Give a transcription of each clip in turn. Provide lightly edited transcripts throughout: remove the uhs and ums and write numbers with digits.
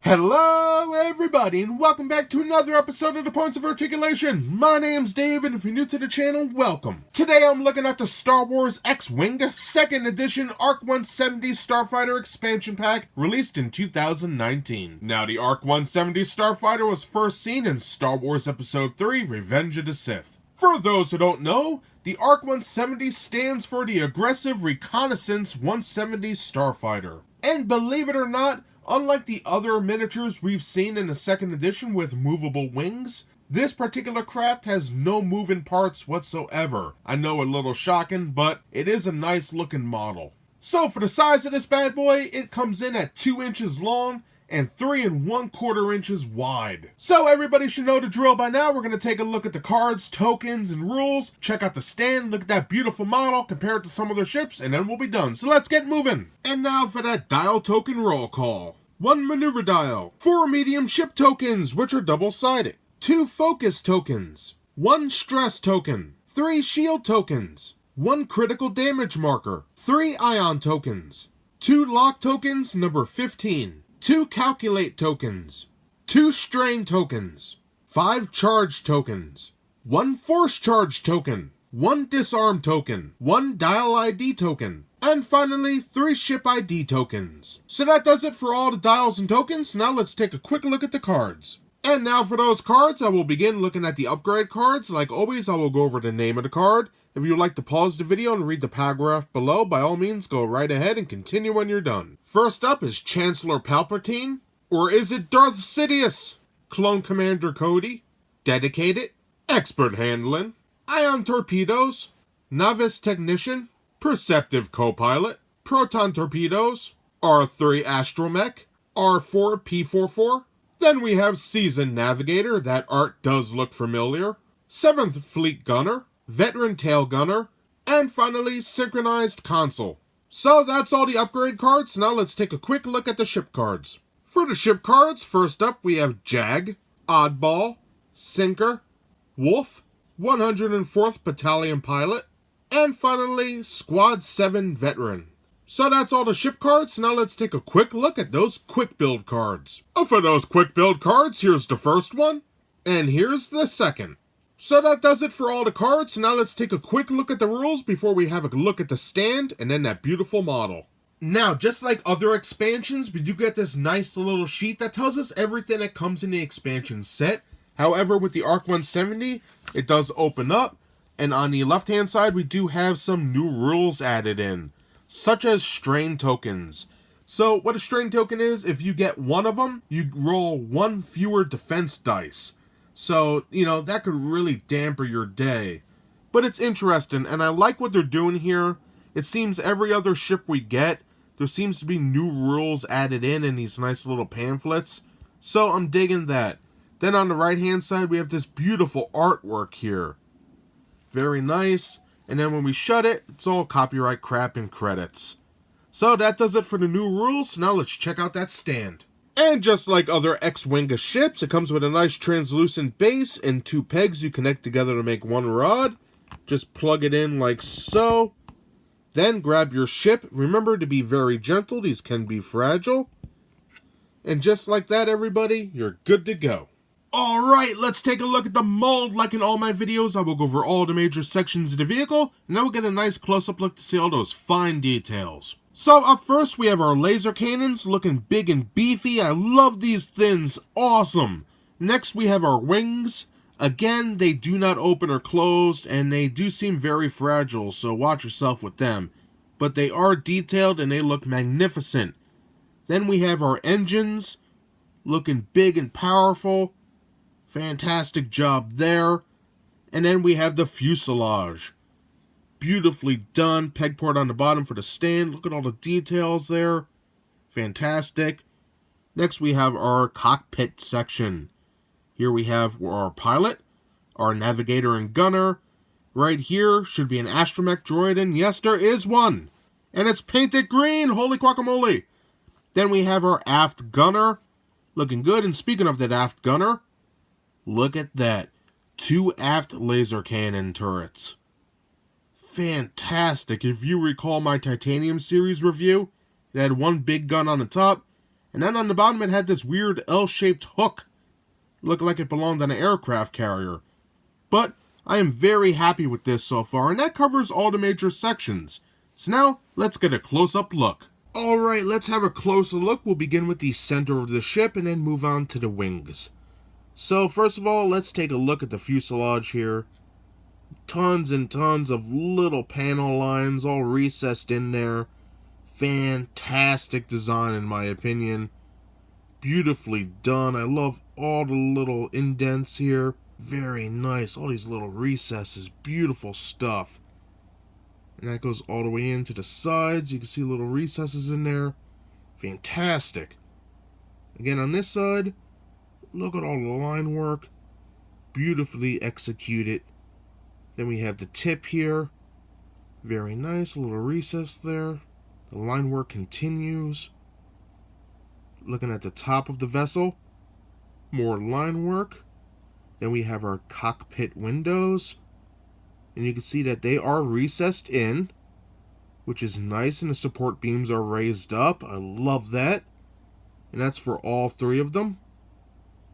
Hello everybody and welcome back to another episode of the Points of Articulation. My name's Dave and if you're new to the channel, welcome. Today I'm looking at the Star Wars X-Wing 2nd Edition ARC-170 Starfighter Expansion Pack released in 2019. Now the ARC-170 Starfighter was first seen in Star Wars Episode 3 Revenge of the Sith. For those who don't know, the ARC-170 stands for the Aggressive Reconnaissance 170 Starfighter. And believe it or not, unlike the other miniatures we've seen in the 2nd edition with movable wings, this particular craft has no moving parts whatsoever. I know a little shocking, but it is a nice looking model. So for the size of this bad boy, it comes in at 2 inches long and 3 1/4 inches wide. So everybody should know the drill by now. We're going to take a look at the cards, tokens, and rules, check out the stand, look at that beautiful model, compare it to some other ships, and then we'll be done. So let's get moving. And now for that dial token roll call. 1 maneuver dial, 4 medium ship tokens, which are double-sided, 2 focus tokens, 1 stress token, 3 shield tokens, 1 critical damage marker, 3 ion tokens, 2 lock tokens, number 15, 2 calculate tokens, 2 strain tokens, 5 charge tokens, 1 force charge token, 1 disarm token, 1 dial ID token, and finally 3 ship ID tokens. So that does it for all the dials and tokens. Now let's take a quick look at the cards. And now for those cards, I will begin looking at the upgrade cards. Like always, I will go over the name of the card. If you would like to pause the video and read the paragraph below, by all means go right ahead and continue when you're done. First up is Chancellor Palpatine, or is it Darth Sidious? Clone Commander Cody, Dedicated, Expert Handling, Ion Torpedoes, Novice Technician, Perceptive Co-Pilot, Proton Torpedoes, R3 Astromech, R4 P44. Then we have Seasoned Navigator, that art does look familiar, 7th Fleet Gunner, Veteran Tail Gunner, and finally Synchronized Console. So that's all the upgrade cards. Now let's take a quick look at the ship cards. For the ship cards, first up we have Jag, Oddball, Sinker, Wolf, 104th Battalion Pilot, and finally Squad 7 Veteran. So that's all the ship cards. Now let's take a quick look at those quick build cards. For those quick build cards, here's the first one, and here's the second. So that does it for all the cards. Now let's take a quick look at the rules before we have a look at the stand and then that beautiful model. Now, just like other expansions, we do get this nice little sheet that tells us everything that comes in the expansion set. However, with the ARC-170, it does open up, and on the left-hand side, we do have some new rules added in, such as strain tokens. So what a strain token is, if you get one of them, you roll 1 fewer defense dice. So, that could really damper your day. But it's interesting, and I like what they're doing here. It seems every other ship we get, there seems to be new rules added in these nice little pamphlets. So I'm digging that. Then on the right-hand side, we have this beautiful artwork here. Very nice. And then when we shut it, it's all copyright crap and credits. So that does it for the new rules. Now let's check out that stand. And just like other X-Wing ships, it comes with a nice translucent base and 2 pegs you connect together to make 1 rod. Just plug it in like so. Then grab your ship. Remember to be very gentle. These can be fragile. And just like that, everybody, you're good to go. Alright, let's take a look at the mold. Like in all my videos, I will go over all the major sections of the vehicle, and then we'll get a nice close-up look to see all those fine details. So up first, we have our laser cannons, looking big and beefy. I love these things, awesome. Next, we have our wings. Again, they do not open or close, and they do seem very fragile, so watch yourself with them. But they are detailed, and they look magnificent. Then we have our engines, looking big and powerful. Fantastic job there. And then we have the fuselage. Beautifully done. Peg port on the bottom for the stand. Look at all the details there. Fantastic. Next we have our cockpit section. Here we have our pilot, our navigator and gunner. Right here should be an astromech droid, and yes, there is one. And it's painted green. Holy guacamole. Then we have our aft gunner. Looking good. And speaking of that aft gunner, look at that. 2 aft laser cannon turrets. Fantastic. If you recall my Titanium series review, it had 1 big gun on the top And then on the bottom it had this weird L-shaped hook. Looked like it belonged on an aircraft carrier. But I am very happy with this so far, and that covers all the major sections. So now, let's get a close-up look. Alright, let's have a closer look. We'll begin with the center of the ship and then move on to the wings. So first of all, let's take a look at the fuselage here. Tons and tons of little panel lines all recessed in there. Fantastic design in my opinion. Beautifully done. I love all the little indents here. Very nice. All these little recesses. Beautiful stuff. And that goes all the way into the sides. You can see little recesses in there. Fantastic. Again, on this side, look at all the line work. Beautifully executed. Then we have the tip here. Very nice. A little recess there. The line work continues. Looking at the top of the vessel. More line work. Then we have our cockpit windows. And you can see that they are recessed in, which is nice, and the support beams are raised up. I love that. And that's for all three of them.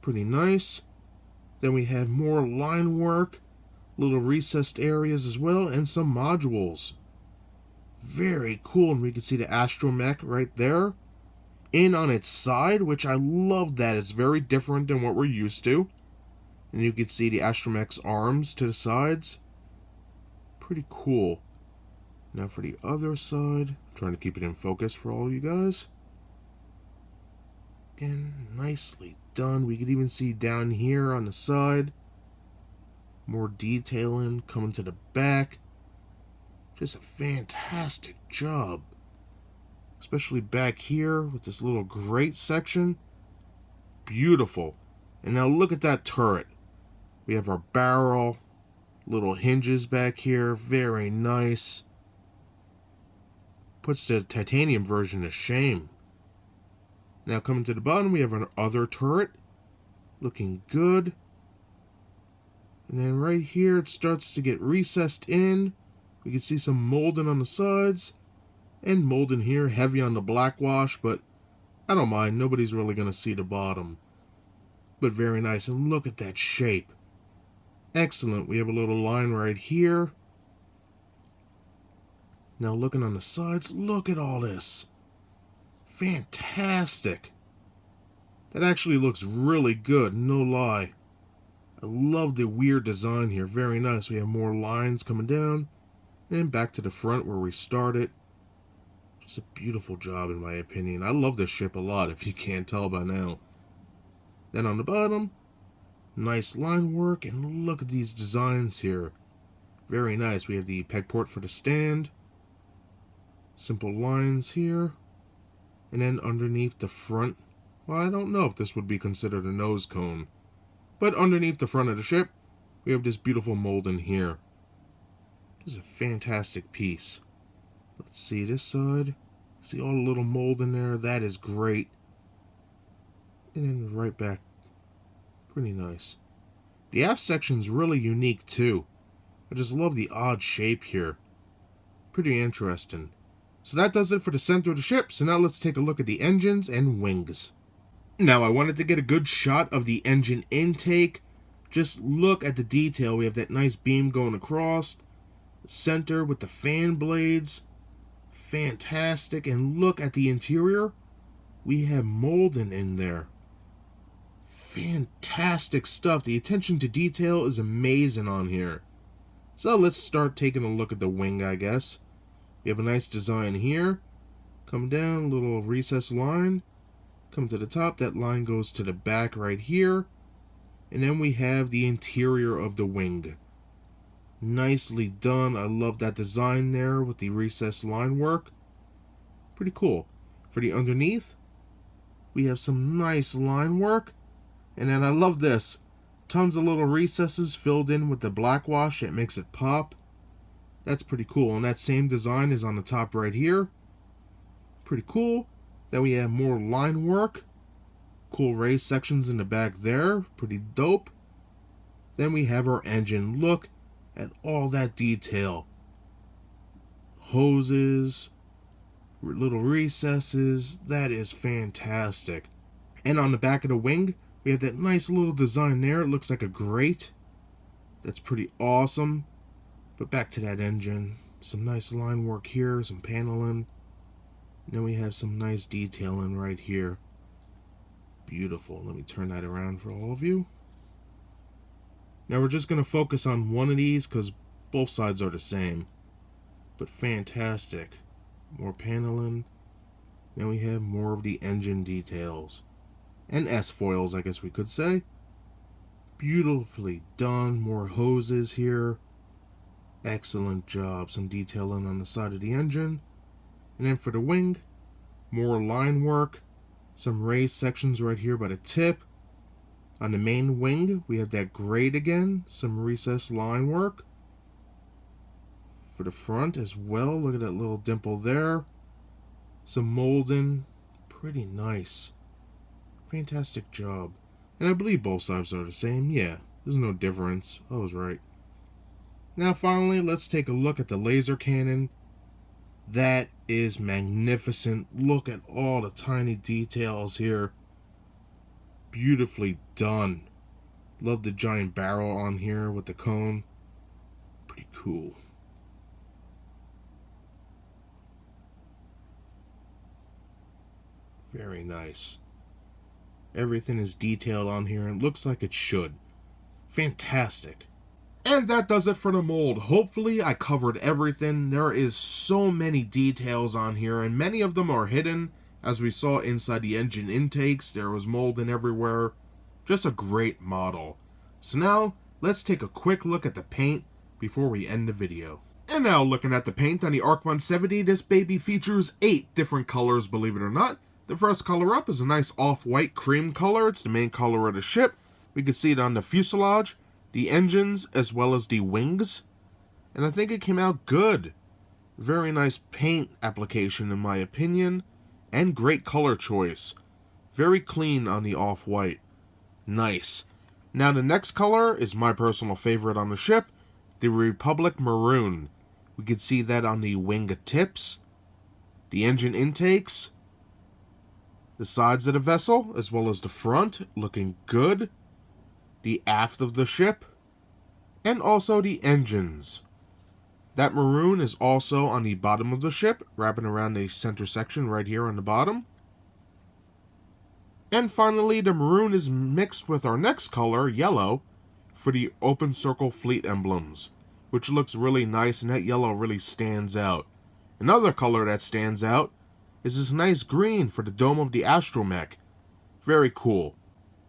Pretty nice. Then we have more line work, little recessed areas as well, and some modules. Very cool, and we can see the astromech right there. In on its side, which I love that. It's very different than what we're used to. And you can see the astromech's arms to the sides. Pretty cool. Now for the other side, I'm trying to keep it in focus for all you guys. Again, nicely done. We can even see down here on the side. More detailing coming to the back. Just a fantastic job. Especially back here with this little grate section. Beautiful. And now look at that turret. We have our barrel. Little hinges back here. Very nice. Puts the titanium version to shame. Now coming to the bottom, we have our other turret. Looking good. And then right here, it starts to get recessed in. We can see some molding on the sides. And molding here, heavy on the black wash, but I don't mind. Nobody's really going to see the bottom. But very nice. And look at that shape. Excellent. We have a little line right here. Now looking on the sides, look at all this. Fantastic. That actually looks really good, no lie. I love the weird design here. Very nice. We have more lines coming down. And back to the front where we started. Just a beautiful job in my opinion. I love this ship a lot, if you can't tell by now. Then on the bottom, nice line work, and look at these designs here. Very nice. We have the peg port for the stand. Simple lines here. And then underneath the front, well, I don't know if this would be considered a nose cone. But underneath the front of the ship, we have this beautiful molding here. This is a fantastic piece. Let's see this side. See all the little mold in there? That is great. And then right back. Pretty nice. The aft section's really unique too. I just love the odd shape here. Pretty interesting. So that does it for the center of the ship. So now let's take a look at the engines and wings. Now I wanted to get a good shot of the engine intake. Just look at the detail. We have that nice beam going across. The center with the fan blades. Fantastic. And look at the interior. We have molding in there. Fantastic stuff. The attention to detail is amazing on here. So let's start taking a look at the wing, I guess. We have a nice design here. Come down, little recessed line. Come to the top, that line goes to the back right here. And then we have the interior of the wing. Nicely done. I love that design there with the recessed line work. Pretty cool. For the underneath, we have some nice line work. And then I love this. Tons of little recesses filled in with the black wash that makes it pop. That's pretty cool. And that same design is on the top right here. Pretty cool. Then we have more line work. Cool raised sections in the back there. Pretty dope. Then we have our engine. Look at all that detail. Hoses. Little recesses. That is fantastic. And on the back of the wing, we have that nice little design there. It looks like a grate. That's pretty awesome. But back to that engine. Some nice line work here, some paneling. Then we have some nice detailing right here. Beautiful. Let me turn that around for all of you. Now we're just going to focus on one of these because both sides are the same. But fantastic. More paneling. Now we have more of the engine details. And S-foils, I guess we could say. Beautifully done. More hoses here. Excellent job. Some detailing on the side of the engine. And then for the wing, more line work. Some raised sections right here by the tip. On the main wing, we have that grate again. Some recessed line work. For the front as well, look at that little dimple there. Some molding. Pretty nice. Fantastic job. And I believe both sides are the same. Yeah, there's no difference. I was right. Now finally, let's take a look at the laser cannon. That is magnificent. Look at all the tiny details here. Beautifully done. Love the giant barrel on here with the cone. Pretty cool. Very nice. Everything is detailed on here and looks like it should. Fantastic. And that does it for the mold. Hopefully I covered everything. There is so many details on here, and many of them are hidden. As we saw inside the engine intakes, there was molding everywhere. Just a great model. So now, let's take a quick look at the paint before we end the video. And now looking at the paint on the ARC-170, this baby features 8 different colors, believe it or not. The first color up is a nice off-white cream color. It's the main color of the ship. We can see it on the fuselage, the engines, as well as the wings. And I think it came out good. Very nice paint application in my opinion. And great color choice. Very clean on the off-white. Nice. Now the next color is my personal favorite on the ship. The Republic Maroon. We can see that on the wing tips. The engine intakes. The sides of the vessel, as well as the front, looking good. The aft of the ship, and also the engines. That maroon is also on the bottom of the ship, wrapping around the center section right here on the bottom. And finally, the maroon is mixed with our next color, yellow, for the open circle fleet emblems, which looks really nice, and that yellow really stands out. Another color that stands out is this nice green for the dome of the astromech. Very cool.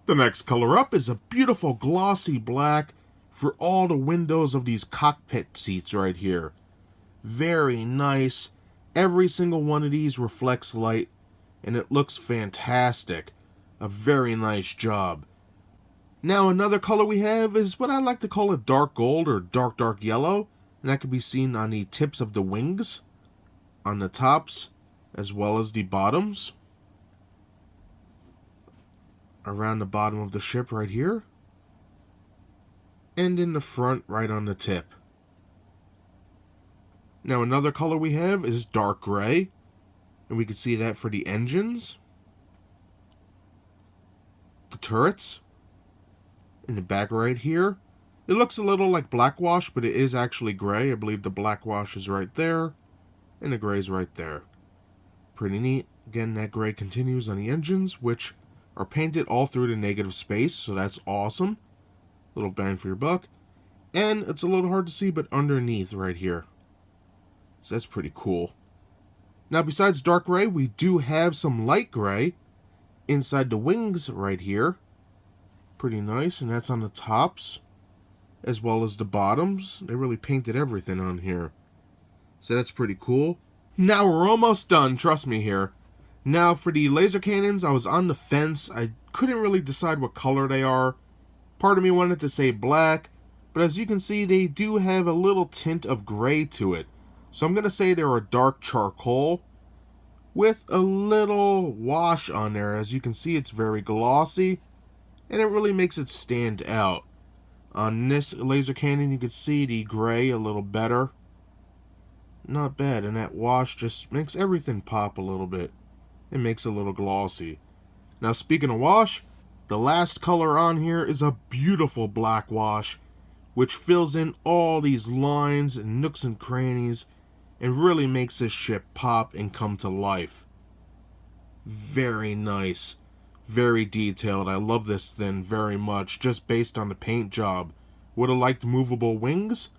The next color up is a beautiful glossy black for all the windows of these cockpit seats right here. Very nice. Every single one of these reflects light, and it looks fantastic. A very nice job. Now another color we have is what I like to call a dark gold or dark yellow, and that can be seen on the tips of the wings, on the tops, as well as the bottoms. Around the bottom of the ship right here. And in the front right on the tip. Now another color we have is dark gray. And we can see that for the engines. The turrets. In the back right here. It looks a little like blackwash, but it is actually gray. I believe the blackwash is right there. And the gray is right there. Pretty neat. Again, that gray continues on the engines, which are painted all through the negative space, so that's awesome. Little bang for your buck. And it's a little hard to see, but underneath right here. So that's pretty cool. Now, besides dark gray, we do have some light gray inside the wings right here. Pretty nice, and that's on the tops, as well as the bottoms. They really painted everything on here. So that's pretty cool. Now we're almost done, trust me here. Now for the laser cannons, I was on the fence. I couldn't really decide what color they are. Part of me wanted to say black, but as you can see, they do have a little tint of gray to it. So I'm going to say they're a dark charcoal with a little wash on there. As you can see, it's very glossy, and it really makes it stand out. On this laser cannon, you can see the gray a little better. not bad, and that wash just makes everything pop a little bit. It makes it a little glossy. Now speaking of wash, the last color on here is a beautiful black wash, which fills in all these lines and nooks and crannies, and really makes this ship pop and come to life. Very nice. Very detailed. I love this thing very much, just based on the paint job. Would have liked movable wings,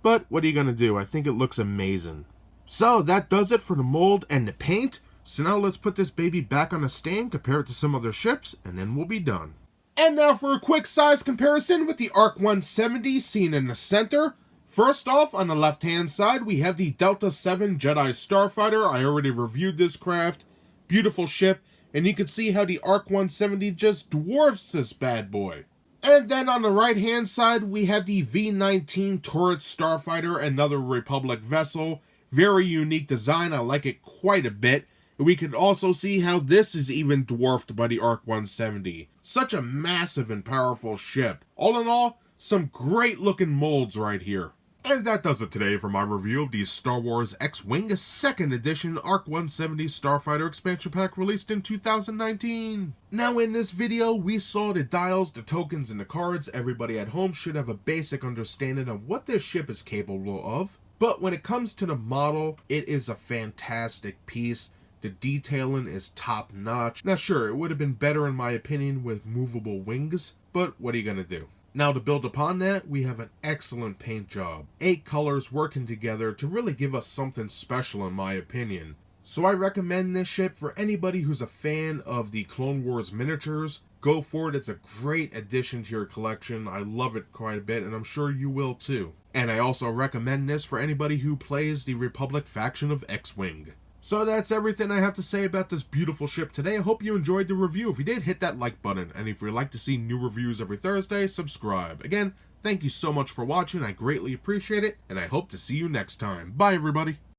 but what are you going to do? I think it looks amazing. So that does it for the mold and the paint. So now let's put this baby back on a stand, compare it to some other ships, and then we'll be done. And now for a quick size comparison with the ARC-170 seen in the center. First off, on the left-hand side, we have the Delta 7 Jedi Starfighter. I already reviewed this craft. Beautiful ship, and you can see how the ARC-170 just dwarfs this bad boy. And then on the right-hand side, we have the V-19 Turret Starfighter, another Republic vessel. Very unique design. I like it quite a bit. We can also see how this is even dwarfed by the ARC-170. Such a massive and powerful ship. All in all, some great looking molds right here. And that does it today for my review of the Star Wars X-Wing 2nd Edition ARC-170 Starfighter Expansion Pack released in 2019. Now in this video, we saw the dials, the tokens, and the cards. Everybody at home should have a basic understanding of what this ship is capable of. But when it comes to the model, it is a fantastic piece. The detailing is top notch. Now sure, it would have been better in my opinion with movable wings, but what are you gonna do? Now to build upon that, we have an excellent paint job. 8 colors working together to really give us something special in my opinion. So I recommend this ship for anybody who's a fan of the Clone Wars miniatures. Go for it, it's a great addition to your collection. I love it quite a bit, and I'm sure you will too. And I also recommend this for anybody who plays the Republic faction of X-Wing. So that's everything I have to say about this beautiful ship today. I hope you enjoyed the review. If you did, hit that like button. And if you'd like to see new reviews every Thursday, subscribe. Again, thank you so much for watching. I greatly appreciate it, and I hope to see you next time. Bye, everybody.